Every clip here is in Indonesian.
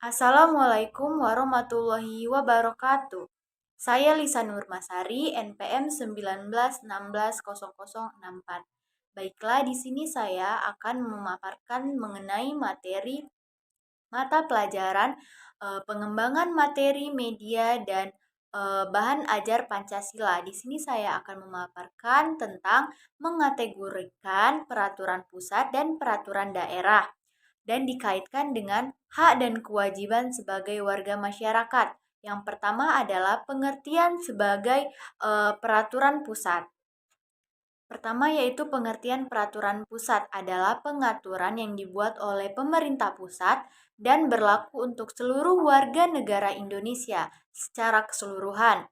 Assalamualaikum warahmatullahi wabarakatuh. Saya Lisa Nurmasari, NPM 19160064. Baiklah, di sini saya akan memaparkan mengenai materi mata pelajaran pengembangan materi media dan bahan ajar Pancasila. Di sini saya akan memaparkan tentang mengategorikan peraturan pusat dan peraturan daerah dan dikaitkan dengan hak dan kewajiban sebagai warga masyarakat. Yang pertama adalah pengertian sebagai peraturan pusat. Pertama yaitu pengertian peraturan pusat adalah pengaturan yang dibuat oleh pemerintah pusat dan berlaku untuk seluruh warga negara Indonesia secara keseluruhan.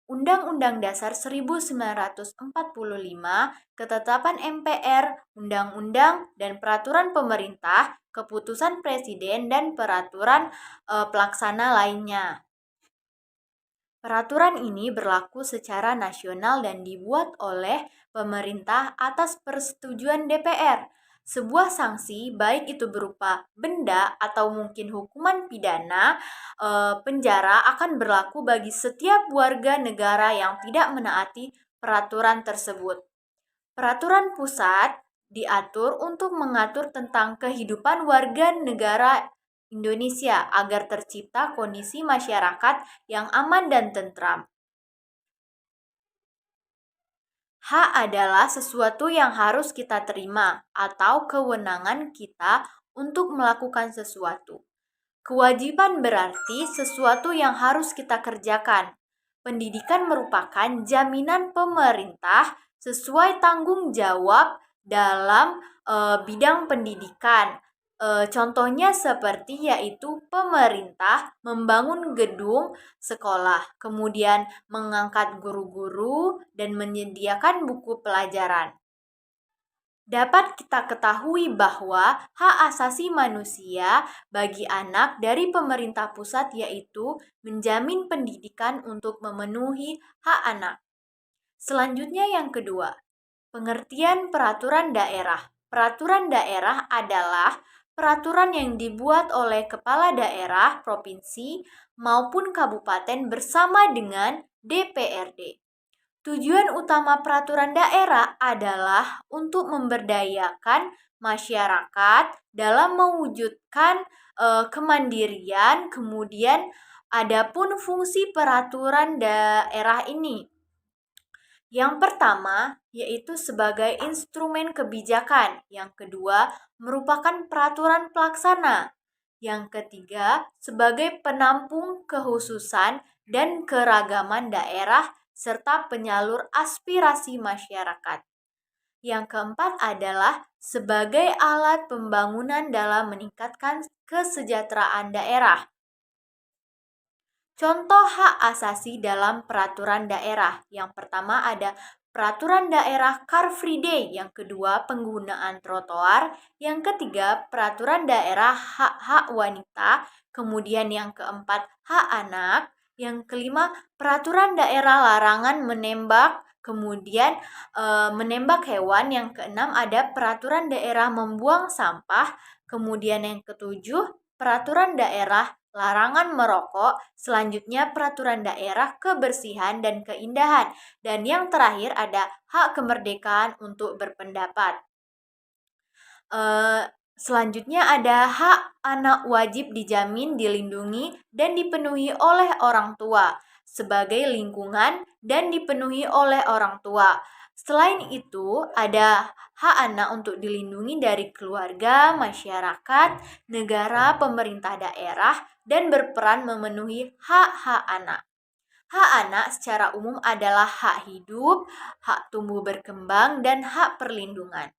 Undang-Undang Dasar 1945, Ketetapan MPR, Undang-Undang dan Peraturan Pemerintah, Keputusan Presiden dan peraturan pelaksana lainnya. Peraturan ini berlaku secara nasional dan dibuat oleh pemerintah atas persetujuan DPR. Sebuah sanksi, baik itu berupa benda atau mungkin hukuman pidana penjara, akan berlaku bagi setiap warga negara yang tidak menaati peraturan tersebut. Peraturan pusat diatur untuk mengatur tentang kehidupan warga negara Indonesia agar tercipta kondisi masyarakat yang aman dan tentram. Hak adalah sesuatu yang harus kita terima atau kewenangan kita untuk melakukan sesuatu. Kewajiban berarti sesuatu yang harus kita kerjakan. Pendidikan merupakan jaminan pemerintah sesuai tanggung jawab dalam bidang pendidikan. Contohnya seperti yaitu pemerintah membangun gedung sekolah, kemudian mengangkat guru-guru dan menyediakan buku pelajaran. Dapat kita ketahui bahwa hak asasi manusia bagi anak dari pemerintah pusat yaitu menjamin pendidikan untuk memenuhi hak anak. Selanjutnya yang kedua, pengertian peraturan daerah. Peraturan daerah adalah peraturan yang dibuat oleh kepala daerah, provinsi, maupun kabupaten bersama dengan DPRD. Tujuan utama peraturan daerah adalah untuk memberdayakan masyarakat dalam mewujudkan kemandirian. Kemudian adapun fungsi peraturan daerah ini. Yang pertama yaitu sebagai instrumen kebijakan, yang kedua merupakan peraturan pelaksana, yang ketiga sebagai penampung kekhususan dan keragaman daerah serta penyalur aspirasi masyarakat. Yang keempat adalah sebagai alat pembangunan dalam meningkatkan kesejahteraan daerah. Contoh hak asasi dalam peraturan daerah. Yang pertama ada peraturan daerah Car Free Day, yang kedua penggunaan trotoar, yang ketiga peraturan daerah hak-hak wanita, kemudian yang keempat hak anak, yang kelima peraturan daerah larangan menembak, kemudian menembak hewan, yang keenam ada peraturan daerah membuang sampah, kemudian yang ketujuh peraturan daerah larangan merokok, selanjutnya peraturan daerah kebersihan dan keindahan, dan yang terakhir ada hak kemerdekaan untuk berpendapat. Selanjutnya ada hak anak wajib dijamin, dilindungi, dan dipenuhi oleh orang tua sebagai lingkungan dan dipenuhi oleh orang tua. Selain itu, ada hak anak untuk dilindungi dari keluarga, masyarakat, negara, pemerintah daerah, dan berperan memenuhi hak-hak anak. Hak anak secara umum adalah hak hidup, hak tumbuh berkembang, dan hak perlindungan,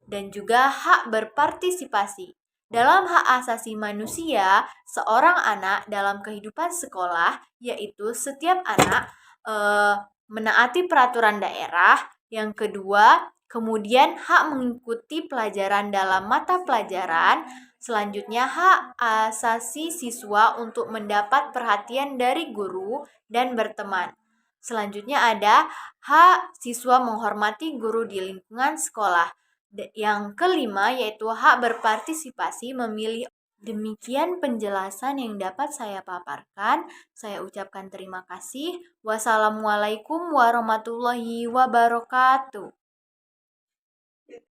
dan juga hak berpartisipasi. Dalam hak asasi manusia, seorang anak dalam kehidupan sekolah, yaitu setiap anak menaati peraturan daerah. Yang kedua, kemudian hak mengikuti pelajaran dalam mata pelajaran. Selanjutnya, hak asasi siswa untuk mendapat perhatian dari guru dan berteman. Selanjutnya ada hak siswa menghormati guru di lingkungan sekolah. Yang kelima yaitu hak berpartisipasi memilih Demikian penjelasan yang dapat saya paparkan. Saya ucapkan terima kasih. Wassalamualaikum warahmatullahi wabarakatuh.